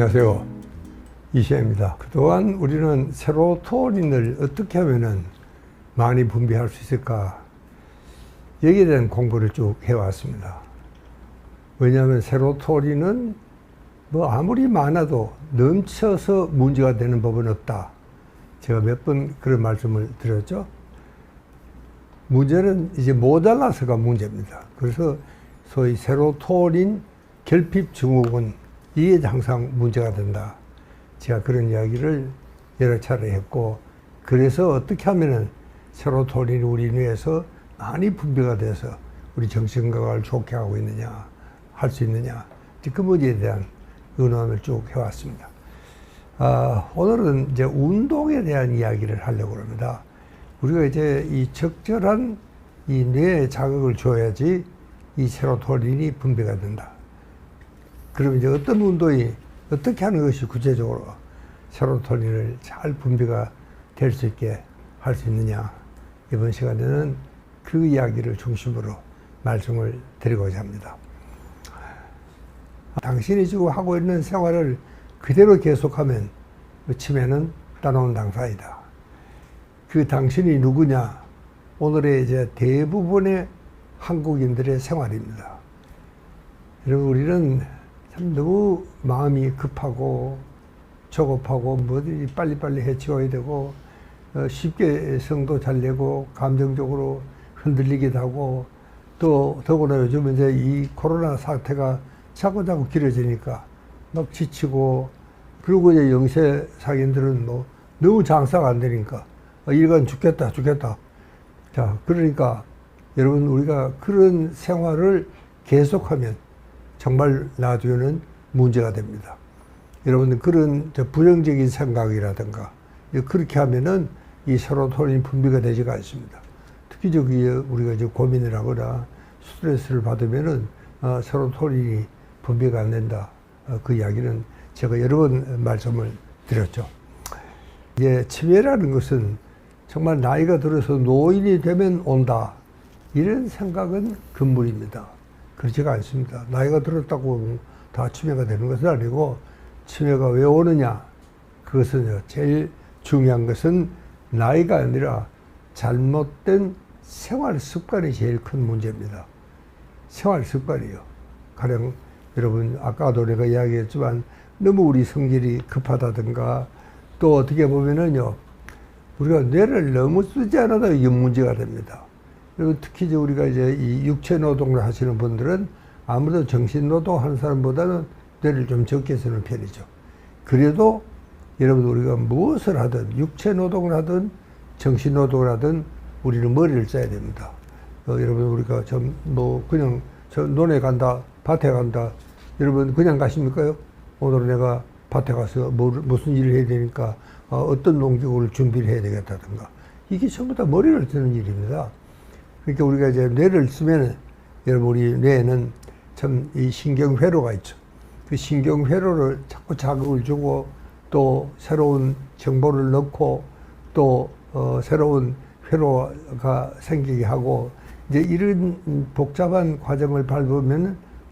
안녕하세요. 이시입니다. 그동안 우리는 세로토닌을 어떻게 하면 많이 분비할 수 있을까? 여기에 대한 공부를 쭉 해왔습니다. 왜냐하면 세로토닌은 아무리 많아도 넘쳐서 문제가 되는 법은 없다. 제가 몇 번 그런 말씀을 드렸죠. 문제는 이제 모자라서가 문제입니다. 그래서 소위 세로토닌 결핍 증후군, 이게 항상 문제가 된다. 제가 그런 이야기를 여러 차례 했고, 그래서 어떻게 하면은 세로토닌이 우리 뇌에서 많이 분비가 돼서 우리 정신건강을 좋게 하고 있느냐, 할 수 있느냐, 그 문제에 대한 의논을 쭉 해왔습니다. 오늘은 이제 운동에 대한 이야기를 하려고 합니다. 우리가 이제 이 적절한 이 뇌에 자극을 줘야지 이 세로토닌이 분비가 된다. 그럼 이제 어떤 운동이 어떻게 하는 것이 구체적으로 세로토닌을 잘 분비가 될 수 있게 할 수 있느냐. 이번 시간에는 그 이야기를 중심으로 말씀을 드리고자 합니다. 당신이 지금 하고 있는 생활을 그대로 계속하면 치매는 따놓은 당사이다. 그 당신이 누구냐? 오늘의 이제 대부분의 한국인들의 생활입니다. 여러분, 우리는 참 너무 마음이 급하고 조급하고 뭐든지 빨리빨리 해치워야 되고 쉽게 성도 잘 내고 감정적으로 흔들리기도 하고, 또 더구나 요즘 이제 이 코로나 사태가 자꾸 길어지니까 막 지치고, 그리고 이제 영세 상인들은 너무 장사가 안 되니까 일간 죽겠다. 자, 그러니까 여러분, 우리가 그런 생활을 계속하면 정말 나중에는 문제가 됩니다. 여러분, 그런 부정적인 생각이라든가 그렇게 하면은 이 세로토닌 분비가 되지가 않습니다. 특히 우리가 이제 고민을 하거나 스트레스를 받으면은 세로토닌이 분비가 안 된다. 그 이야기는 제가 여러 번 말씀을 드렸죠. 이제 치매라는 것은 정말 나이가 들어서 노인이 되면 온다, 이런 생각은 금물입니다. 그렇지가 않습니다. 나이가 들었다고 다 치매가 되는 것은 아니고, 치매가 왜 오느냐, 그것은 제일 중요한 것은 나이가 아니라 잘못된 생활 습관이 제일 큰 문제입니다. 생활 습관이요. 가령 여러분, 아까도 내가 이야기했지만 너무 우리 성질이 급하다든가, 또 어떻게 보면은요, 우리가 뇌를 너무 쓰지 않아도 이게 문제가 됩니다. 그리고 특히 이제 우리가 이제 이 육체 노동을 하시는 분들은 아무래도 정신 노동 하는 사람보다는 뇌를 좀 적게 쓰는 편이죠. 그래도 여러분, 우리가 무엇을 하든, 육체 노동을 하든 정신 노동을 하든 우리는 머리를 써야 됩니다. 여러분, 우리가 그냥 논에 간다, 밭에 간다, 여러분 그냥 가십니까요? 오늘 내가 밭에 가서 무슨 일을 해야 되니까 어떤 농기구를 준비를 해야 되겠다든가, 이게 전부 다 머리를 쓰는 일입니다. 그러니까 우리가 이제 뇌를 쓰면, 여러분, 우리 뇌에는 참 이 신경회로가 있죠. 그 신경회로를 자꾸 자극을 주고, 또 새로운 정보를 넣고, 또 새로운 회로가 생기게 하고, 이제 이런 복잡한 과정을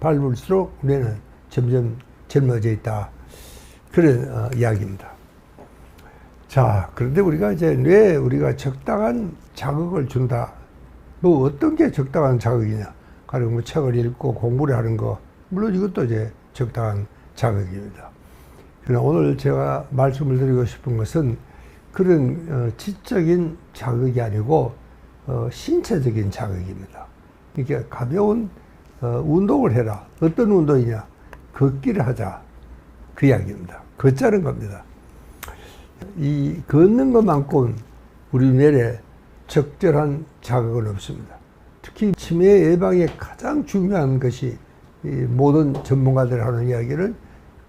밟을수록 뇌는 점점 젊어져 있다. 그런 이야기입니다. 자, 그런데 우리가 이제 뇌에 우리가 적당한 자극을 준다. 어떤 게 적당한 자극이냐? 가령 책을 읽고 공부를 하는 거, 물론 이것도 이제 적당한 자극입니다. 그러나 오늘 제가 말씀을 드리고 싶은 것은 그런 지적인 자극이 아니고 신체적인 자극입니다. 그러니까 가벼운 운동을 해라. 어떤 운동이냐? 걷기를 하자. 그 이야기입니다. 걷자는 겁니다. 이 걷는 것만큼 우리 뇌에 적절한 자극은 없습니다. 특히 치매 예방에 가장 중요한 것이 이 모든 전문가들 하는 이야기를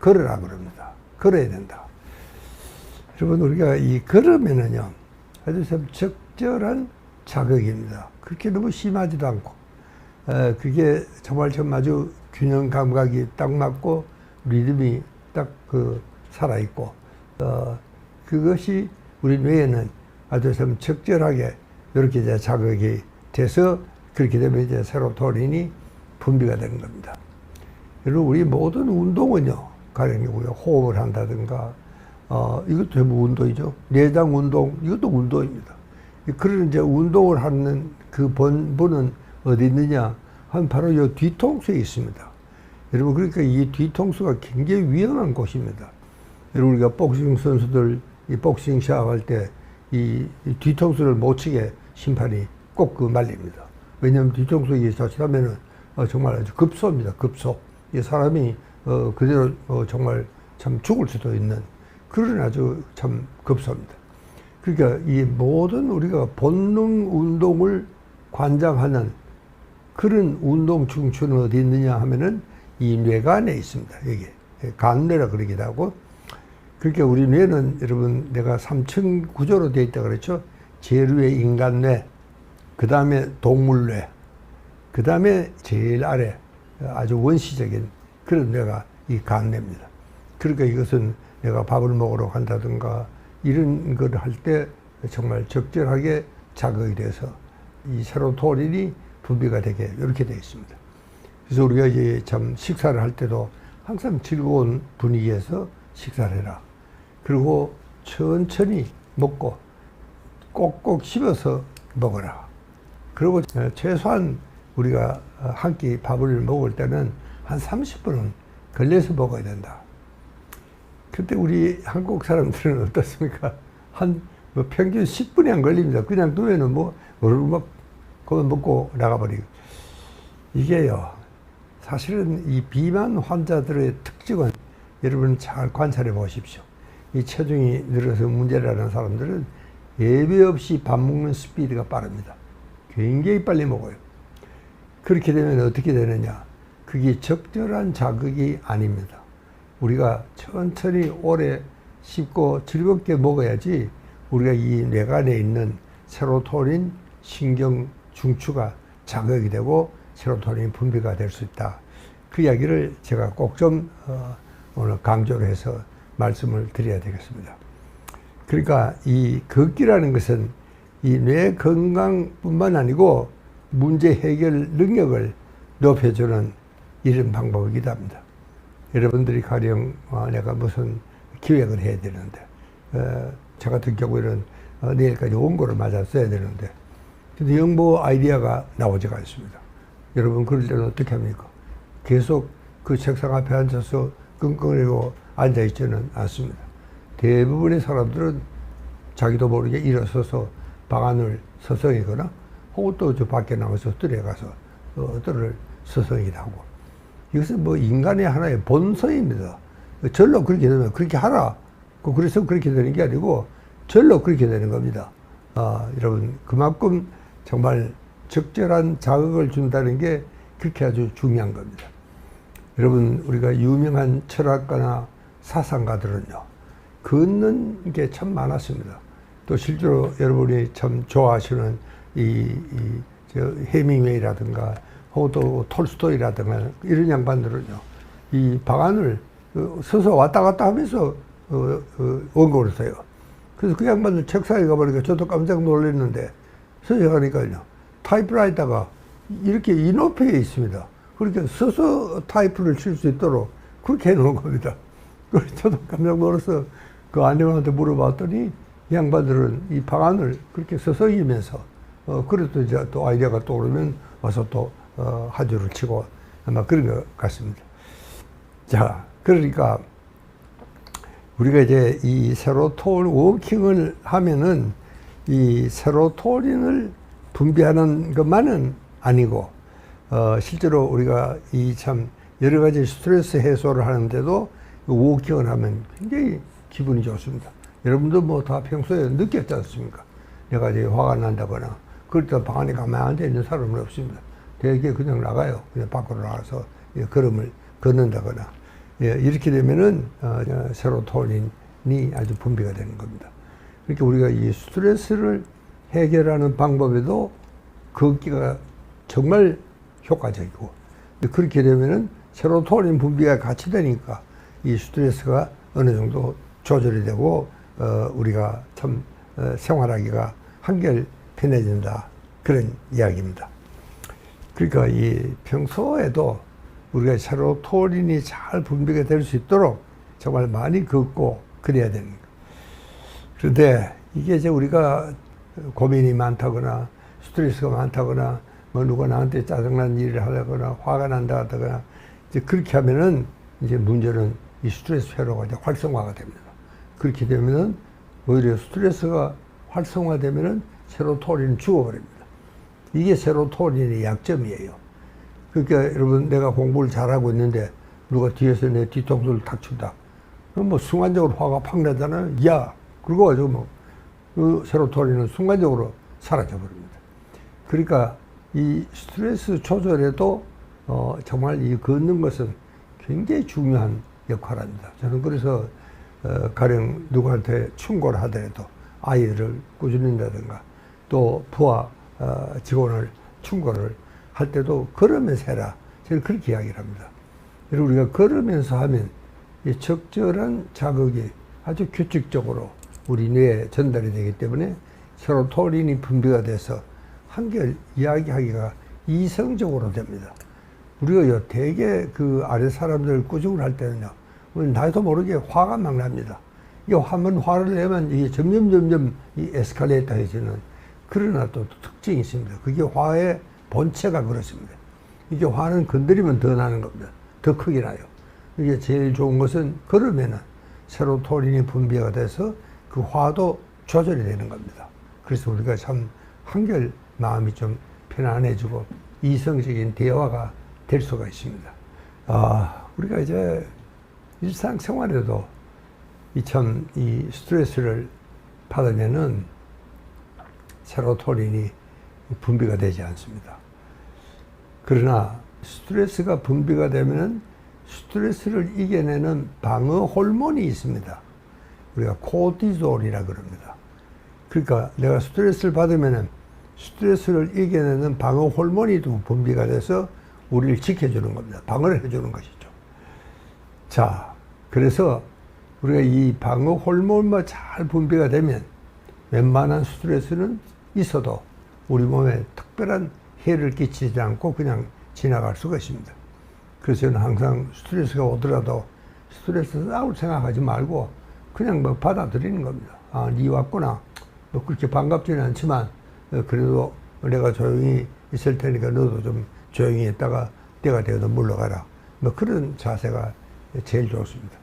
걸으라 그럽니다. 걸어야 된다. 여러분, 우리가 이 걸으면은요, 아주 참 적절한 자극입니다. 그렇게 너무 심하지도 않고, 그게 정말 좀 아주 균형 감각이 딱 맞고 리듬이 딱 살아있고, 그것이 우리 뇌에는 아주 좀 적절하게 이렇게 이제 자극이 돼서, 그렇게 되면 이제 세로토닌이 분비가 되는 겁니다. 여러분, 우리 모든 운동은요, 가령 우리가 호흡을 한다든가, 이것도 전부 운동이죠. 내장 운동, 이것도 운동입니다. 그런 이제 운동을 하는 그 본분은 어디 있느냐 하면 바로 이 뒤통수에 있습니다. 여러분, 그러니까 이 뒤통수가 굉장히 위험한 곳입니다. 여러분, 우리가 복싱 선수들 이 복싱 시합할 때 이 뒤통수를 못 치게 심판이 꼭 그 말립니다. 왜냐하면 뒤통수에 자칫하면은 정말 아주 급소입니다. 급소. 이 사람이 그대로 정말 참 죽을 수도 있는 그런 아주 참 급소입니다. 그러니까 이 모든 우리가 본능 운동을 관장하는 그런 운동 중추는 어디 있느냐 하면은 이 뇌관에 있습니다. 여기 간뇌라 그러기도 하고. 그러니까 우리 뇌는 여러분 내가 3층 구조로 되어 있다 그랬죠. 제일 위에 인간뇌, 그 다음에 동물뇌, 그 다음에 제일 아래 아주 원시적인 그런 뇌가 이 간뇌입니다. 그러니까 이것은 내가 밥을 먹으러 간다든가 이런 걸 할 때 정말 적절하게 자극이 돼서 이 세로토닌이 분비가 되게 이렇게 되어 있습니다. 그래서 우리가 이제 참 식사를 할 때도 항상 즐거운 분위기에서 식사를 해라. 그리고 천천히 먹고 꼭꼭 씹어서 먹어라. 그리고 최소한 우리가 한 끼 밥을 먹을 때는 한 30분은 걸려서 먹어야 된다. 그때 우리 한국 사람들은 어떻습니까? 뭐 평균 10분이 안 걸립니다. 그냥 두면은 막 그거 먹고 나가버리고. 이게요, 사실은 이 비만 환자들의 특징은 여러분 잘 관찰해 보십시오. 이 체중이 늘어서 문제라는 사람들은 예외 없이 밥 먹는 스피드가 빠릅니다. 굉장히 빨리 먹어요. 그렇게 되면 어떻게 되느냐? 그게 적절한 자극이 아닙니다. 우리가 천천히 오래 씹고 즐겁게 먹어야지 우리가 이 뇌관에 있는 세로토닌 신경 중추가 자극이 되고 세로토닌 분비가 될 수 있다. 그 이야기를 제가 꼭 좀 오늘 강조를 해서 말씀을 드려야 되겠습니다. 그러니까 이 걷기라는 것은 이 뇌 건강뿐만 아니고 문제 해결 능력을 높여주는 이런 방법이기도 합니다. 여러분들이 가령 내가 무슨 기획을 해야 되는데 저 같은 경우에는 내일까지 원고를 맞아 써야 되는데 근데 영모 아이디어가 나오지가 않습니다. 여러분 그럴 때는 어떻게 합니까? 계속 그 책상 앞에 앉아서 끙끙거리고 앉아있지는 않습니다. 대부분의 사람들은 자기도 모르게 일어서서 방안을 서성이거나 혹은 또 저 밖에 나가서 뜰에 가서 뜰을 서성이기도 하고 이것은 뭐 인간의 하나의 본성입니다. 절로 그렇게 되면 그렇게 하라. 그래서 그렇게 되는 게 아니고 절로 그렇게 되는 겁니다. 여러분 그만큼 정말 적절한 자극을 준다는 게 그렇게 아주 중요한 겁니다. 여러분 우리가 유명한 철학가나 사상가들은요 걷는 게 참 많았습니다. 또 실제로 여러분이 참 좋아하시는 저 해밍웨이라든가 혹은 또 톨스토이라든가 이런 양반들은요 이 방안을 서서 왔다 갔다 하면서 원고를 써요. 그래서 그 양반들 책상에 가보니까 저도 깜짝 놀랐는데 서서 가니까요 타이프라이터가 이렇게 이 높이에 있습니다. 그렇게 서서 타이프를 칠 수 있도록 그렇게 해놓은 겁니다. 그래서 저도 깜짝 놀라서 그 아내한테 물어봤더니 이 양반들은 이 방안을 그렇게 서성이면서 그래도 이제 또 아이디어가 떠오르면 와서 또 한 줄을 치고 아마 그런 것 같습니다. 자, 그러니까 우리가 이제 이 세로토닌 워킹을 하면은 이 세로토닌을 분비하는 것만은 아니고 실제로 우리가 이 참 여러 가지 스트레스 해소를 하는데도 워킹을 하면 굉장히 기분이 좋습니다. 여러분도 뭐 다 평소에 느꼈지 않습니까? 내가 이제 화가 난다거나 그럴 때 방 안에 가만히 앉아 있는 사람은 없습니다. 되게 그냥 나가요. 그냥 밖으로 나가서 걸음을 걷는다거나 이렇게 되면은 세로토닌이 아주 분비가 되는 겁니다. 그러니까 우리가 이 스트레스를 해결하는 방법에도 걷기가 정말 효과적이고 그렇게 되면은 세로토닌 분비가 같이 되니까 이 스트레스가 어느 정도 조절이 되고 우리가 참 생활하기가 한결 편해진다 그런 이야기입니다. 그러니까 이 평소에도 우리가 세로토닌이 잘 분비가 될 수 있도록 정말 많이 걷고 그래야 되는 거예요. 그런데 이게 이제 우리가 고민이 많다거나 스트레스가 많다거나 뭐 누가 나한테 짜증난 일을 하거나 화가 난다 하다거나 이제 그렇게 하면은 이제 문제는 이 스트레스 회로가 이제 활성화가 됩니다. 그렇게 되면은 오히려 스트레스가 활성화되면은 세로토닌은 죽어버립니다. 이게 세로토닌의 약점이에요. 그러니까 여러분 내가 공부를 잘하고 있는데 누가 뒤에서 내 뒤통수를 탁 친다. 그럼 뭐 순간적으로 화가 팍 나잖아요. 야! 그러고 가지고 뭐 그 세로토닌은 순간적으로 사라져 버립니다. 그러니까 이 스트레스 조절에도 정말 이 걷는 것은 굉장히 중요한 역할을 합니다. 저는 그래서 가령 누구한테 충고를 하더라도 아이들을 꾸짖는다든가 또 부하 직원을 충고를 할 때도 걸으면서 해라. 저는 그렇게 이야기를 합니다. 그리고 우리가 걸으면서 하면 이 적절한 자극이 아주 규칙적으로 우리 뇌에 전달이 되기 때문에 세로토닌이 분비가 돼서 한결 이야기하기가 이성적으로 됩니다. 우리가 되게 그 아래 사람들 꾸중을 할 때는요, 나도 모르게 화가 막 납니다. 이게 화를 내면 이게 점점 이 에스컬레이터해지는 그러나 또 특징이 있습니다. 그게 화의 본체가 그렇습니다. 이게 화는 건드리면 더 나는 겁니다. 더 크게 나요. 이게 제일 좋은 것은 걸으면은 세로토닌이 분비가 돼서 그 화도 조절이 되는 겁니다. 그래서 우리가 참 한결 마음이 좀 편안해지고 이성적인 대화가 될 수가 있습니다. 우리가 이제 일상생활에도 이 스트레스를 받으면은 세로토닌이 분비가 되지 않습니다. 그러나 스트레스가 분비가 되면은 스트레스를 이겨내는 방어 호르몬이 있습니다. 우리가 코티졸이라 그럽니다. 그러니까 내가 스트레스를 받으면은 스트레스를 이겨내는 방어 호르몬이 분비가 돼서 우리를 지켜주는 겁니다. 방어를 해주는 것이죠. 자, 그래서 우리가 이 방어 호르몬만 잘 분비가 되면 웬만한 스트레스는 있어도 우리 몸에 특별한 해를 끼치지 않고 그냥 지나갈 수가 있습니다. 그래서 저는 항상 스트레스가 오더라도 스트레스 싸울 생각하지 말고 그냥 뭐 받아들이는 겁니다. 니 왔구나. 뭐 그렇게 반갑지는 않지만 그래도 내가 조용히 있을 테니까 너도 좀 조용히 있다가 때가 되어도 물러가라. 뭐 그런 자세가 제일 좋습니다.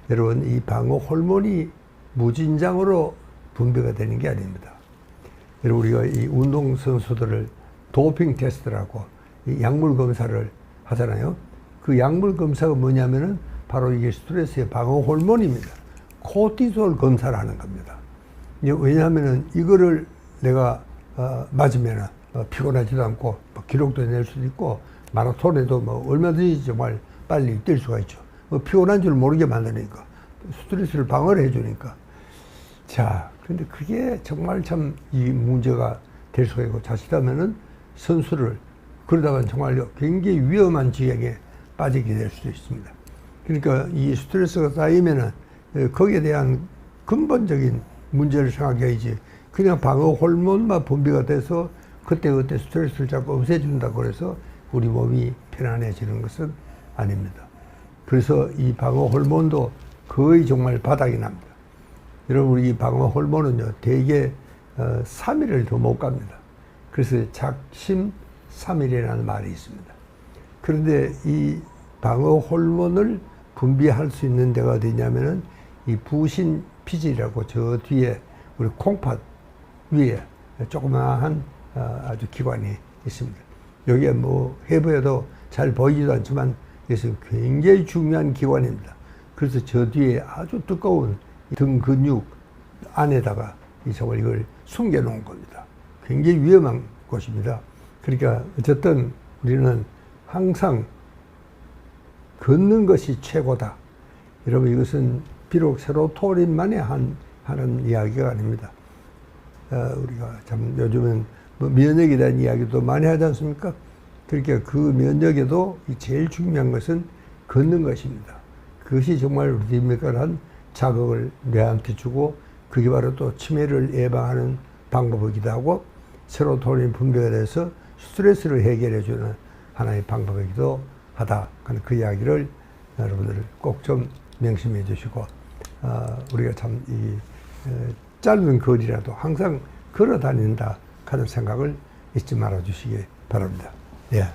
여러분, 이 방어 호르몬이 무진장으로 분비가 되는 게 아닙니다. 여러분, 우리가 이 운동선수들을 도핑 테스트라고 이 약물 검사를 하잖아요. 그 약물 검사가 뭐냐면은 바로 이게 스트레스의 방어 호르몬입니다. 코티졸 검사를 하는 겁니다. 왜냐하면은 이거를 내가 맞으면은 피곤하지도 않고 뭐 기록도 낼 수도 있고 마라톤에도 뭐 얼마든지 정말 빨리 뛸 수가 있죠. 피곤한 줄 모르게 만드니까 스트레스를 방어를 해주니까. 자, 근데 그게 정말 참 이 문제가 될 수가 있고 자칫하면은 선수를 그러다가 정말 굉장히 위험한 지경에 빠지게 될 수도 있습니다. 그러니까 이 스트레스가 쌓이면은 거기에 대한 근본적인 문제를 생각해야지 그냥 방어 호르몬만 분비가 돼서 그때그때 스트레스를 자꾸 없애준다고 해서 우리 몸이 편안해지는 것은 아닙니다. 그래서 이 방어 호르몬도 거의 정말 바닥이 납니다. 여러분, 이 방어 호르몬은요, 대개 3일을 더 못 갑니다. 그래서 작심 3일이라는 말이 있습니다. 그런데 이 방어 호르몬을 분비할 수 있는 데가 어디냐면은 이 부신 피질이라고 저 뒤에 우리 콩팥 위에 조그마한 아주 기관이 있습니다. 여기에 뭐 해부에도 잘 보이지도 않지만 이것은 굉장히 중요한 기관입니다. 그래서 저 뒤에 아주 두꺼운 등 근육 안에다가 정말 이걸 숨겨 놓은 겁니다. 굉장히 위험한 곳입니다. 그러니까 어쨌든 우리는 항상 걷는 것이 최고다. 여러분, 이것은 비록 세로토닌만이 하는 이야기가 아닙니다. 우리가 참 요즘은 뭐 면역에 대한 이야기도 많이 하지 않습니까? 그러니까 그 면역에도 제일 중요한 것은 걷는 것입니다. 그것이 정말 우리 민감한 자극을 뇌한테 주고 그게 바로 또 치매를 예방하는 방법이기도 하고 세로토닌 분비가 돼서 스트레스를 해결해주는 하나의 방법이기도 하다. 그 이야기를 여러분들 꼭 좀 명심해 주시고, 우리가 참 짧은 거리라도 항상 걸어 다닌다 하는 생각을 잊지 말아 주시기 바랍니다. 예.